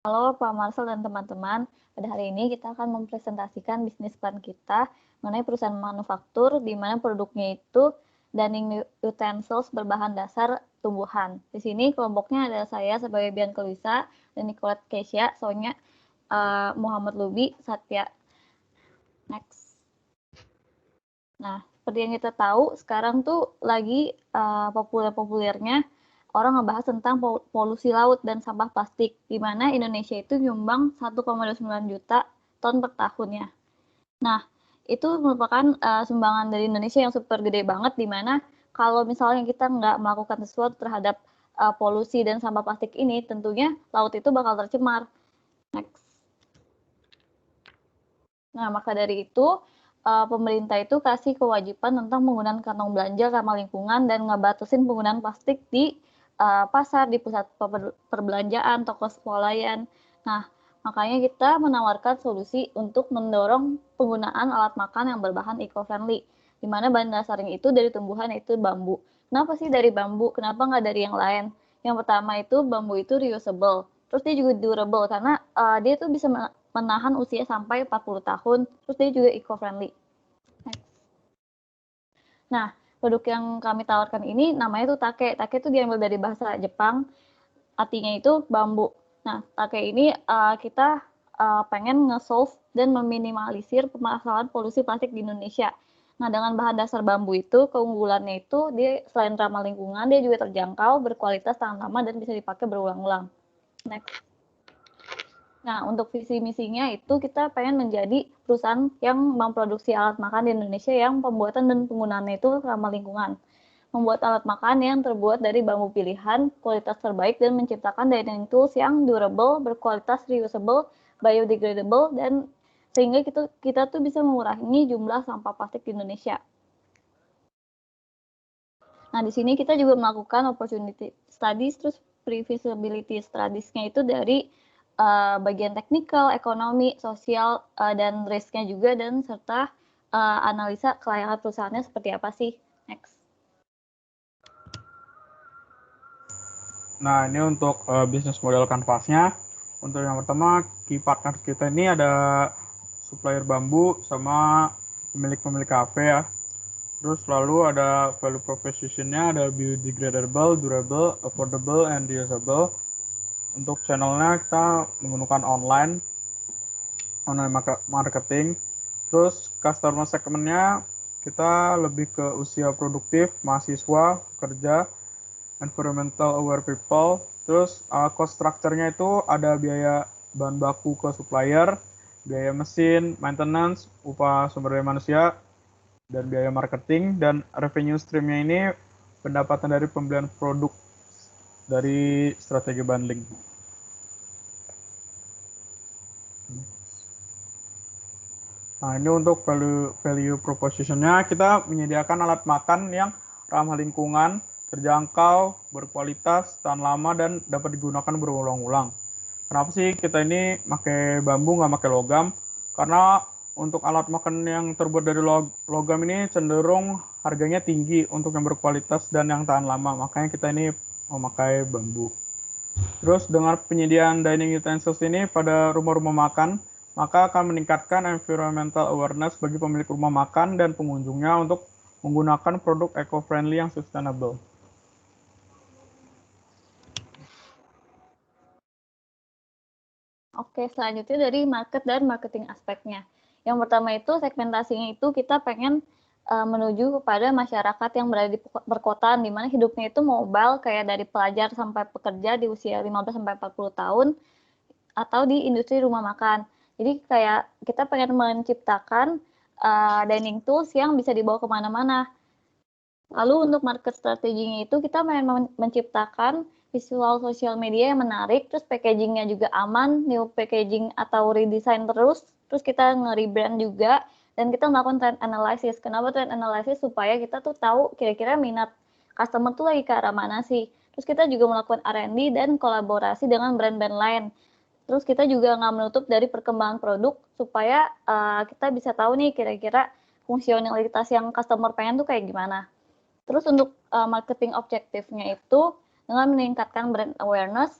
Halo Pak Marcel dan teman-teman, pada hari ini kita akan mempresentasikan bisnis plan kita mengenai perusahaan manufaktur di mana produknya itu dining utensils berbahan dasar tumbuhan. Di sini kelompoknya ada saya sebagai Bianca Luisa dan Nicolette Kesia, Sonya, Muhammad Lubi, Satya. Next. Nah, seperti yang kita tahu, sekarang tuh lagi populer-populernya orang ngebahas tentang polusi laut dan sampah plastik, di mana Indonesia itu nyumbang 1,29 juta ton per tahunnya. Nah, itu merupakan sumbangan dari Indonesia yang super gede banget, di mana kalau misalnya kita nggak melakukan sesuatu terhadap polusi dan sampah plastik ini, tentunya laut itu bakal tercemar. Next. Nah, maka dari itu, pemerintah itu kasih kewajiban tentang penggunaan kantong belanja ramah lingkungan dan ngebatasin penggunaan plastik di pasar, di pusat perbelanjaan, toko swalayan. Nah, makanya kita menawarkan solusi untuk mendorong penggunaan alat makan yang berbahan eco-friendly, di mana bahan dasarnya itu dari tumbuhan, yaitu bambu. Kenapa sih dari bambu? Kenapa nggak dari yang lain? Yang pertama itu bambu itu reusable, terus dia juga durable karena dia tuh bisa menahan usia sampai 40 tahun, terus dia juga eco-friendly. Nah, produk yang kami tawarkan ini namanya tuh take. Take itu diambil dari bahasa Jepang, artinya itu bambu. Nah, take ini kita pengen nge-solve dan meminimalisir permasalahan polusi plastik di Indonesia. Nah, dengan bahan dasar bambu itu, keunggulannya itu dia selain ramah lingkungan, dia juga terjangkau, berkualitas, tahan lama, dan bisa dipakai berulang-ulang. Next. Nah, untuk visi misinya itu kita pengen menjadi perusahaan yang memproduksi alat makan di Indonesia yang pembuatan dan penggunaannya itu ramah lingkungan. Membuat alat makan yang terbuat dari bambu pilihan, kualitas terbaik, dan menciptakan dining tools yang durable, berkualitas reusable, biodegradable, dan sehingga kita tuh bisa mengurangi jumlah sampah plastik di Indonesia. Nah, di sini kita juga melakukan opportunity studies, terus pre-feasibility studies-nya itu dari bagian teknikal, ekonomi, sosial, dan risk-nya juga, dan serta analisa kelayakan perusahaannya seperti apa sih. Next. Nah, ini untuk bisnis model kanvasnya. Untuk yang pertama, key partner kita ini ada supplier bambu sama pemilik-pemilik kafe ya. Terus lalu ada value proposition-nya, ada biodegradable, durable, affordable, and reusable. Untuk channelnya kita menggunakan online marketing. Terus customer segmentnya kita lebih ke usia produktif, mahasiswa, pekerja, environmental aware people. Terus cost structure-nya itu ada biaya bahan baku ke supplier, biaya mesin, maintenance, upah sumber daya manusia, dan biaya marketing. Dan revenue stream-nya ini pendapatan dari pembelian produk dari strategi bundling. Nah, ini untuk value proposition-nya, kita menyediakan alat makan yang ramah lingkungan, terjangkau, berkualitas, tahan lama, dan dapat digunakan berulang-ulang. Kenapa sih kita ini pakai bambu, nggak pakai logam? Karena untuk alat makan yang terbuat dari logam ini cenderung harganya tinggi untuk yang berkualitas dan yang tahan lama. Makanya kita ini memakai bambu. Terus dengan penyediaan dining utensils ini pada rumah-rumah makan, maka akan meningkatkan environmental awareness bagi pemilik rumah makan dan pengunjungnya untuk menggunakan produk eco-friendly yang sustainable. Oke, selanjutnya dari market dan marketing aspeknya. Yang pertama itu segmentasinya itu kita pengen menuju kepada masyarakat yang berada di perkotaan, di mana hidupnya itu mobile, kayak dari pelajar sampai pekerja di usia 15-40 tahun, atau di industri rumah makan. Jadi kayak kita pengen menciptakan dining tools yang bisa dibawa kemana-mana. Lalu untuk market strateginya itu kita pengen menciptakan visual sosial media yang menarik, terus packagingnya juga aman, new packaging atau redesign terus kita nge-rebrand juga, dan kita melakukan trend analysis. Kenapa trend analysis? Supaya kita tuh tahu kira-kira minat customer tuh lagi ke arah mana sih. Terus kita juga melakukan R&D dan kolaborasi dengan brand-brand lain. Terus kita juga nggak menutup dari perkembangan produk supaya kita bisa tahu nih kira-kira fungsionalitas yang customer pengen tuh kayak gimana. Terus untuk marketing objektifnya itu dengan meningkatkan brand awareness,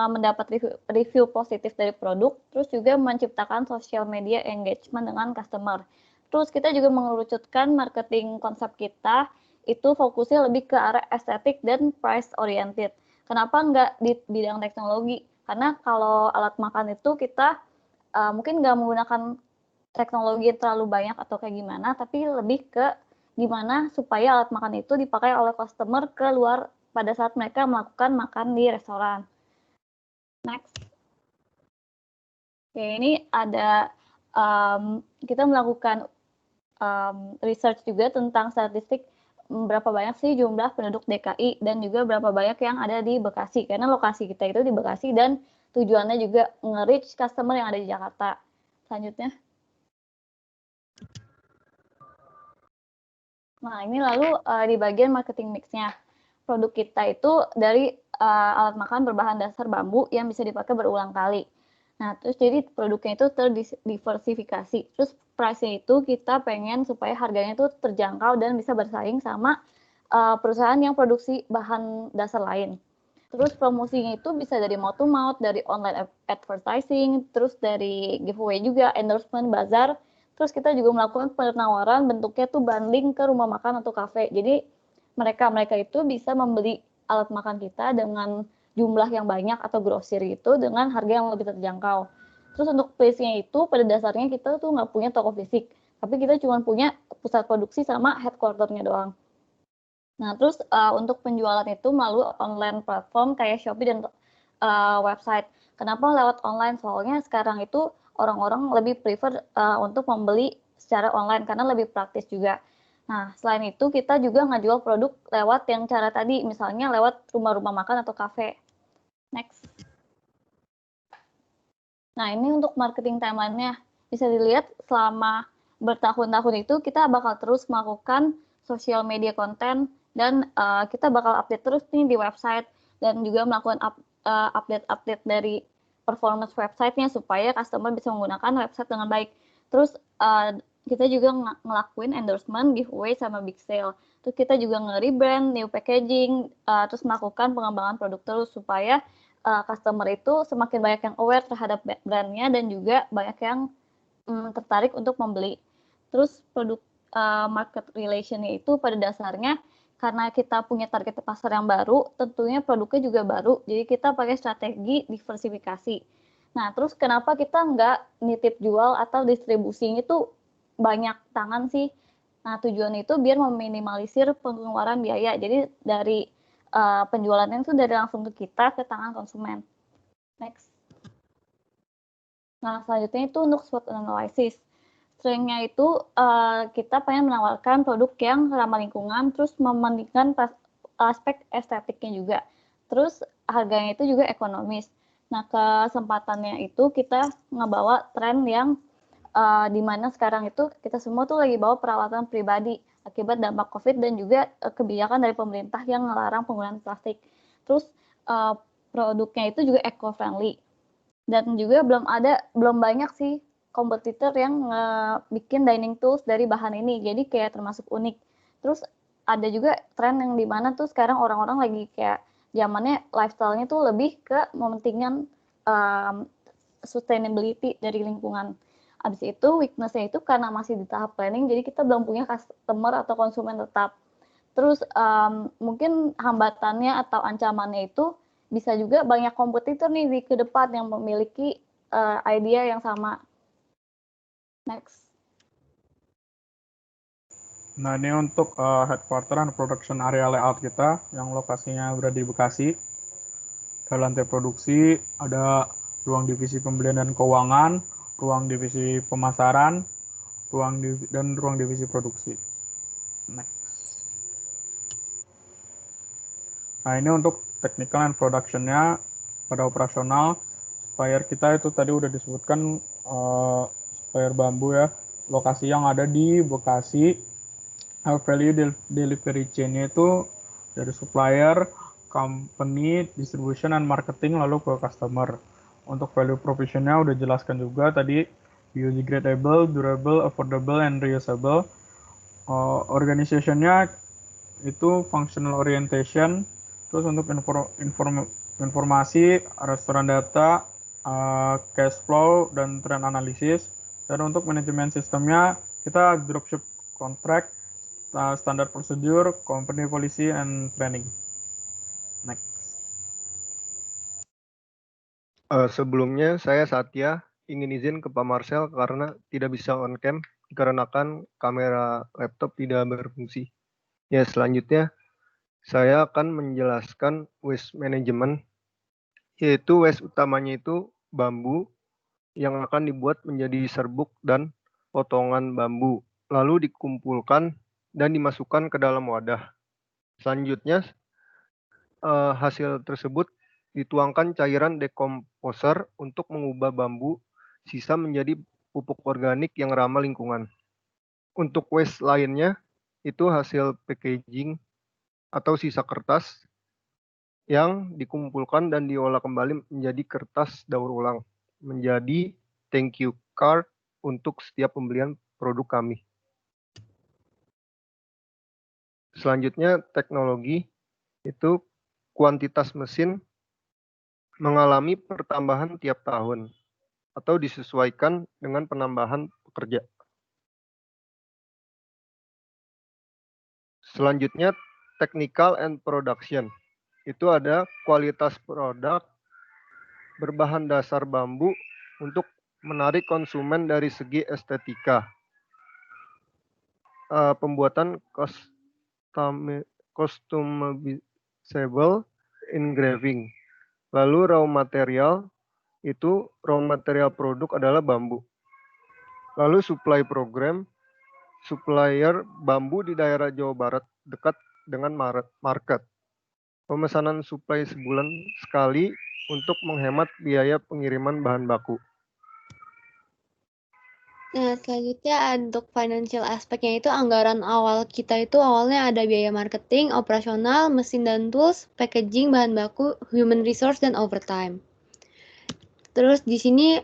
mendapat review positif dari produk, terus juga menciptakan social media engagement dengan customer. Terus kita juga mengerucutkan marketing konsep kita, itu fokusnya lebih ke arah estetik dan price oriented. Kenapa nggak di bidang teknologi? Karena kalau alat makan itu kita mungkin nggak menggunakan teknologi terlalu banyak atau kayak gimana, tapi lebih ke gimana supaya alat makan itu dipakai oleh customer keluar pada saat mereka melakukan makan di restoran. Next. Oke, ini ada kita melakukan research juga tentang statistik berapa banyak sih jumlah penduduk DKI dan juga berapa banyak yang ada di Bekasi. Karena lokasi kita itu di Bekasi dan tujuannya juga nge-reach customer yang ada di Jakarta. Selanjutnya. Nah, ini lalu di bagian marketing mix-nya. Produk kita itu dari alat makan berbahan dasar bambu yang bisa dipakai berulang kali. Nah, terus jadi produknya itu terdiversifikasi. Terus price-nya itu kita pengen supaya harganya itu terjangkau dan bisa bersaing sama perusahaan yang produksi bahan dasar lain. Terus promosinya itu bisa dari mouth to mouth, dari online advertising, terus dari giveaway juga, endorsement, bazar. Terus kita juga melakukan penawaran bentuknya tuh bundling ke rumah makan atau kafe. Jadi mereka itu bisa membeli alat makan kita dengan jumlah yang banyak atau grocery itu dengan harga yang lebih terjangkau. Terus untuk place-nya itu pada dasarnya kita tuh nggak punya toko fisik, tapi kita cuma punya pusat produksi sama headquarter-nya doang. Nah, terus untuk penjualan itu melalui online platform kayak Shopee dan website. Kenapa lewat online? Soalnya sekarang itu orang-orang lebih prefer untuk membeli secara online karena lebih praktis juga. Nah, selain itu kita juga ngejual produk lewat yang cara tadi, misalnya lewat rumah-rumah makan atau kafe. Next. Nah, ini untuk marketing timeline-nya. Bisa dilihat selama bertahun-tahun itu kita bakal terus melakukan social media konten dan kita bakal update terus nih di website dan juga melakukan update-update dari performance website-nya supaya customer bisa menggunakan website dengan baik. Terus kita juga ngelakuin endorsement, giveaway, sama big sale. Terus kita juga nge-rebrand, new packaging, terus melakukan pengembangan produk terus supaya customer itu semakin banyak yang aware terhadap brandnya dan juga banyak yang tertarik untuk membeli. Terus produk market relation-nya itu pada dasarnya karena kita punya target pasar yang baru, tentunya produknya juga baru, jadi kita pakai strategi diversifikasi. Nah, terus kenapa kita nggak nitip jual atau distribusinya itu banyak tangan sih? Nah, tujuannya itu biar meminimalisir pengeluaran biaya. Jadi dari penjualannya itu dari langsung ke kita, ke tangan konsumen. Next. Nah, selanjutnya itu untuk SWOT analysis. Strength-nya itu kita pengen menawarkan produk yang ramah lingkungan, terus mementingkan aspek estetiknya juga. Terus harganya itu juga ekonomis. Nah, kesempatannya itu kita ngebawa tren yang di mana sekarang itu kita semua tuh lagi bawa peralatan pribadi akibat dampak COVID dan juga kebijakan dari pemerintah yang melarang penggunaan plastik. Terus produknya itu juga eco-friendly. Dan juga belum banyak sih kompetitor yang bikin dining tools dari bahan ini, jadi kayak termasuk unik. Terus ada juga tren yang dimana tuh sekarang orang-orang lagi kayak zamannya lifestyle-nya tuh lebih ke mementingkan sustainability dari lingkungan. Abis itu weakness-nya itu karena masih di tahap planning, jadi kita belum punya customer atau konsumen tetap. Terus mungkin hambatannya atau ancamannya itu bisa juga banyak kompetitor nih di ke depan yang memiliki idea yang sama. Next. Nah, ini untuk headquarter dan production area layout kita yang lokasinya berada di Bekasi. Di lantai produksi ada ruang divisi pembelian dan keuangan, ruang divisi pemasaran, ruang divisi produksi. Next. Nah, ini untuk technical and production-nya pada operasional. Supplier kita itu tadi udah disebutkan supplier bambu ya. Lokasi yang ada di Bekasi. Value delivery chain-nya itu dari supplier, company, distribution, and marketing lalu ke customer. Untuk value proposition-nya udah jelaskan juga tadi, biodegradable, durable, affordable, and reusable. Organization-nya itu functional orientation. Terus untuk informasi, restoran data, cash flow, dan trend analisis. Dan untuk manajemen sistemnya, kita dropship contract, standar prosedur, company policy, and planning. Next. Sebelumnya saya Satya ingin izin ke Pak Marcel karena tidak bisa on cam dikarenakan kamera laptop tidak berfungsi. Ya, selanjutnya saya akan menjelaskan waste management, yaitu waste utamanya itu bambu yang akan dibuat menjadi serbuk dan potongan bambu, lalu dikumpulkan dan dimasukkan ke dalam wadah. Selanjutnya hasil tersebut dituangkan cairan dekomposer untuk mengubah bambu sisa menjadi pupuk organik yang ramah lingkungan. Untuk waste lainnya, itu hasil packaging atau sisa kertas yang dikumpulkan dan diolah kembali menjadi kertas daur ulang, menjadi thank you card untuk setiap pembelian produk kami. Selanjutnya, teknologi itu kuantitas mesin mengalami pertambahan tiap tahun atau disesuaikan dengan penambahan pekerja. Selanjutnya, technical and production. Itu ada kualitas produk berbahan dasar bambu untuk menarik konsumen dari segi estetika. Pembuatan customizable engraving. Lalu raw material produk adalah bambu. Lalu supply program, supplier bambu di daerah Jawa Barat dekat dengan market. Pemesanan supply sebulan sekali untuk menghemat biaya pengiriman bahan baku. Nah, selanjutnya untuk financial aspeknya itu anggaran awal kita itu awalnya ada biaya marketing, operasional, mesin dan tools, packaging, bahan baku, human resource, dan overtime. Terus di sini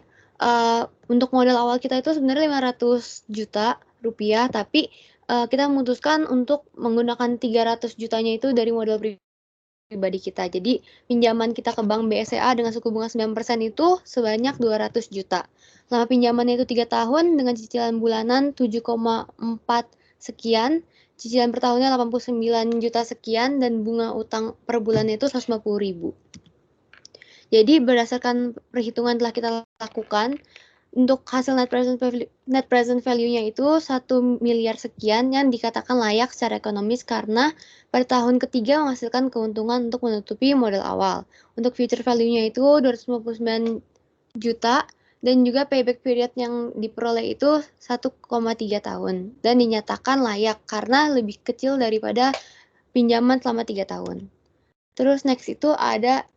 untuk modal awal kita itu sebenarnya 500 juta rupiah, tapi kita memutuskan untuk menggunakan 300 jutanya itu dari modal pribadi kita. Jadi pinjaman kita ke bank BSCA dengan suku bunga 9% itu sebanyak 200 juta. Lama pinjamannya itu 3 tahun dengan cicilan bulanan 7,4 sekian, cicilan per tahunnya 89 juta sekian, dan bunga utang per bulannya itu 150.000. Jadi berdasarkan perhitungan telah kita lakukan, untuk hasil net present value-nya itu 1 miliar sekian yang dikatakan layak secara ekonomis karena pada tahun ketiga menghasilkan keuntungan untuk menutupi modal awal. Untuk future value-nya itu 259 juta dan juga payback period yang diperoleh itu 1,3 tahun dan dinyatakan layak karena lebih kecil daripada pinjaman selama 3 tahun. Terus next itu ada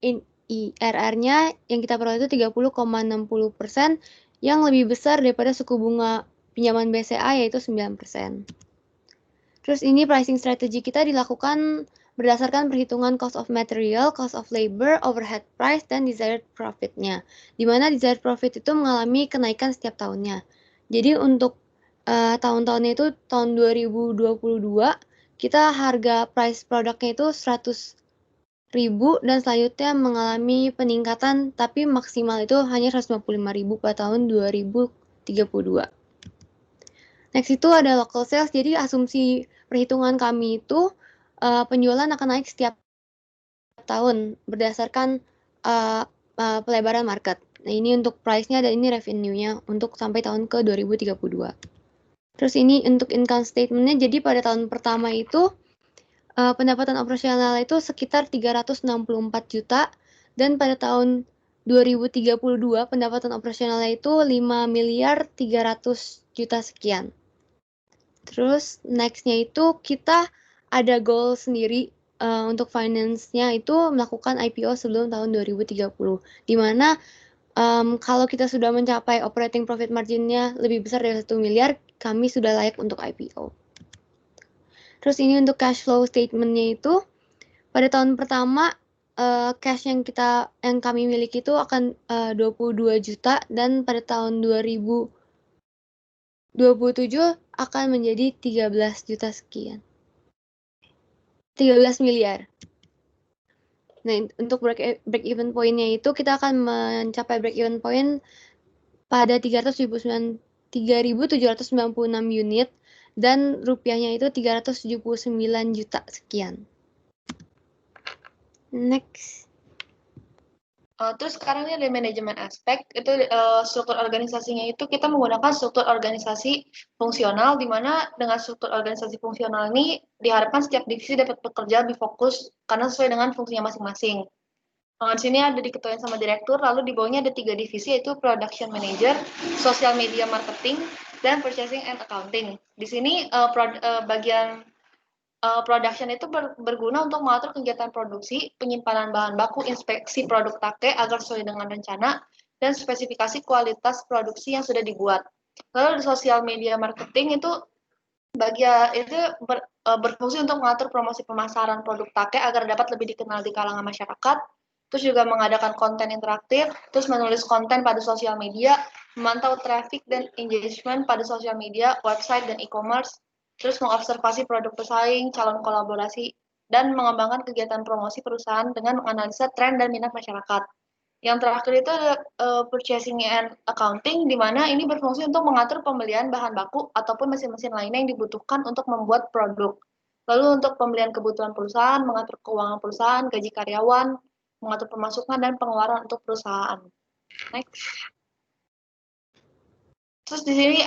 IRR-nya yang kita peroleh itu 30,60%, yang lebih besar daripada suku bunga pinjaman BCA yaitu 9%. Terus ini pricing strategi kita dilakukan berdasarkan perhitungan cost of material, cost of labor, overhead price, dan desired profit-nya. Di mana desired profit itu mengalami kenaikan setiap tahunnya. Jadi untuk tahun-tahunnya itu tahun 2022 kita harga price produknya itu 100.000 dan selanjutnya mengalami peningkatan tapi maksimal itu hanya 155.000 pada tahun 2032. Next itu ada local sales. Jadi asumsi perhitungan kami itu penjualan akan naik setiap tahun berdasarkan pelebaran market. Nah, ini untuk price-nya dan ini revenue-nya untuk sampai tahun ke 2032. Terus ini untuk income statement-nya, jadi pada tahun pertama itu pendapatan operasional itu sekitar 364 juta dan pada tahun 2032 pendapatan operasionalnya itu 5 miliar 300 juta sekian. Terus next-nya itu kita ada goal sendiri untuk finance-nya itu melakukan IPO sebelum tahun 2030. Di mana kalau kita sudah mencapai operating profit margin-nya lebih besar dari 1 miliar, kami sudah layak untuk IPO. Terus ini untuk cash flow statement-nya itu pada tahun pertama cash yang kami miliki itu akan 22 juta dan pada tahun 2027 akan menjadi 13 juta sekian. 13 miliar. Nah, untuk break even point-nya itu kita akan mencapai break even point pada 379 3.796 unit dan rupiahnya itu 379 juta sekian. Next. Terus sekarang ini ada manajemen aspek, itu struktur organisasinya itu kita menggunakan struktur organisasi fungsional, di mana dengan struktur organisasi fungsional ini diharapkan setiap divisi dapat bekerja lebih fokus karena sesuai dengan fungsinya masing-masing. Di sini ada diketuain sama direktur, lalu di bawahnya ada 3 divisi, yaitu Production Manager, Social Media Marketing, dan Purchasing and Accounting. Di sini bagian production itu berguna untuk mengatur kegiatan produksi, penyimpanan bahan baku, inspeksi produk take agar sesuai dengan rencana, dan spesifikasi kualitas produksi yang sudah dibuat. Lalu di social media marketing itu berfungsi untuk mengatur promosi pemasaran produk take agar dapat lebih dikenal di kalangan masyarakat, terus juga mengadakan konten interaktif, terus menulis konten pada sosial media, memantau traffic dan engagement pada sosial media, website, dan e-commerce, terus mengobservasi produk pesaing, calon kolaborasi, dan mengembangkan kegiatan promosi perusahaan dengan menganalisa tren dan minat masyarakat. Yang terakhir itu ada purchasing and accounting, di mana ini berfungsi untuk mengatur pembelian bahan baku ataupun mesin-mesin lainnya yang dibutuhkan untuk membuat produk. Lalu untuk pembelian kebutuhan perusahaan, mengatur keuangan perusahaan, gaji karyawan, mengatur pemasukan dan pengeluaran untuk perusahaan. Next. Terus di sini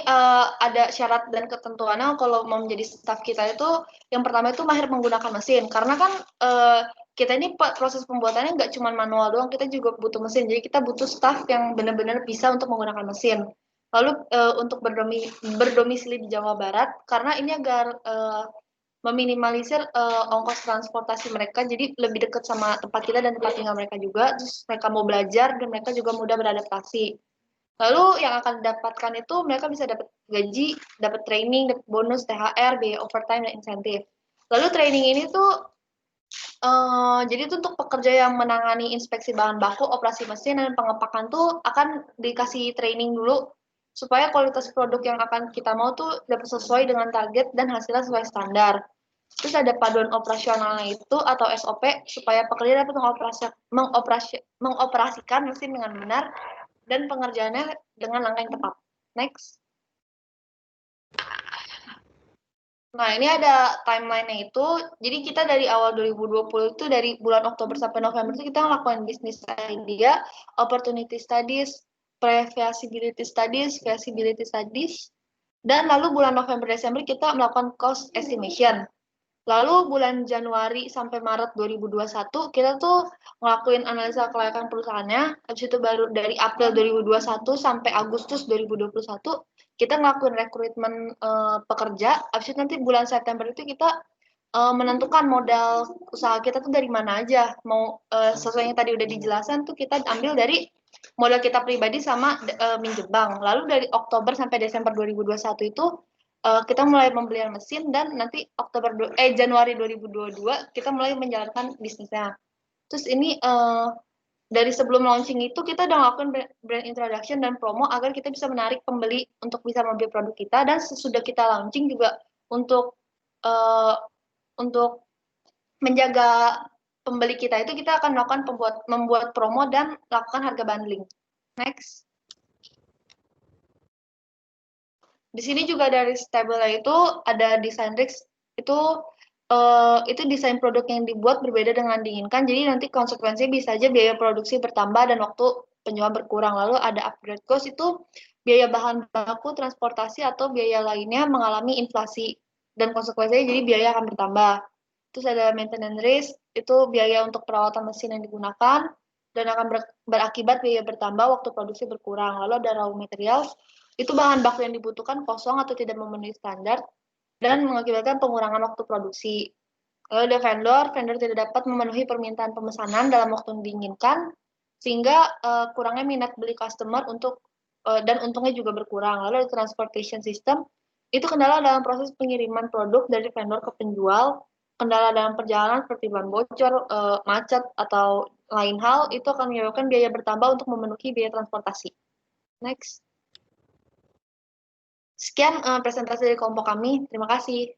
ada syarat dan ketentuannya kalau mau menjadi staf kita itu, yang pertama itu mahir menggunakan mesin, karena kan kita ini proses pembuatannya nggak cuma manual doang, kita juga butuh mesin, jadi kita butuh staf yang benar-benar bisa untuk menggunakan mesin. Lalu untuk berdomisili di Jawa Barat, karena ini agar meminimalisir ongkos transportasi mereka, jadi lebih dekat sama tempat kita dan tempat tinggal mereka juga, terus mereka mau belajar dan mereka juga mudah beradaptasi. Lalu yang akan didapatkan itu mereka bisa dapat gaji, dapat training, dapat bonus, THR, biaya overtime, dan insentif. Lalu training ini tuh jadi itu untuk pekerja yang menangani inspeksi bahan baku, operasi mesin, dan pengepakan tuh akan dikasih training dulu supaya kualitas produk yang akan kita mau tuh dapat sesuai dengan target dan hasilnya sesuai standar. Terus ada paduan operasionalnya itu atau SOP supaya pekerja dapat mengoperasikan mesin dengan benar dan pengerjaannya dengan langkah yang tepat. Next. Nah, ini ada timeline-nya itu. Jadi kita dari awal 2020 itu, dari bulan Oktober sampai November itu kita ngelakuin business idea, opportunity studies, pre-feasibility studies, feasibility studies, dan lalu bulan November-Desember kita melakukan cost estimation. Lalu bulan Januari sampai Maret 2021 kita tuh ngelakuin analisa kelayakan perusahaannya. Habis itu baru dari April 2021 sampai Agustus 2021 kita ngelakuin rekrutmen pekerja. Habis itu nanti bulan September itu kita menentukan modal usaha kita tuh dari mana aja. Mau sesuai yang tadi udah dijelasin tuh kita ambil dari modal kita pribadi sama minjem bank. Lalu dari Oktober sampai Desember 2021 itu kita mulai pembelian mesin, dan nanti Januari 2022 kita mulai menjalankan bisnisnya. Terus ini dari sebelum launching itu kita udah ngelakuin brand introduction dan promo agar kita bisa menarik pembeli untuk bisa membeli produk kita, dan sesudah kita launching juga untuk menjaga pembeli kita itu kita akan melakukan membuat promo dan lakukan harga bundling. Next. Di sini juga dari table-nya itu ada design risk, itu desain produk yang dibuat berbeda dengan diinginkan, jadi nanti konsekuensinya bisa aja biaya produksi bertambah dan waktu penjualan berkurang. Lalu ada upgrade cost, itu biaya bahan baku, transportasi, atau biaya lainnya mengalami inflasi, dan konsekuensinya jadi biaya akan bertambah. Terus ada maintenance risk, itu biaya untuk perawatan mesin yang digunakan, dan akan berakibat biaya bertambah waktu produksi berkurang. Lalu ada raw materials, itu bahan baku yang dibutuhkan kosong atau tidak memenuhi standar dan mengakibatkan pengurangan waktu produksi. Lalu ada vendor tidak dapat memenuhi permintaan pemesanan dalam waktu yang diinginkan, sehingga kurangnya minat beli customer dan untungnya juga berkurang. Lalu ada transportation system, itu kendala dalam proses pengiriman produk dari vendor ke penjual, kendala dalam perjalanan seperti ban bocor, macet, atau lain hal, itu akan menyebabkan biaya bertambah untuk memenuhi biaya transportasi. Next. Sekian presentasi dari kelompok kami. Terima kasih.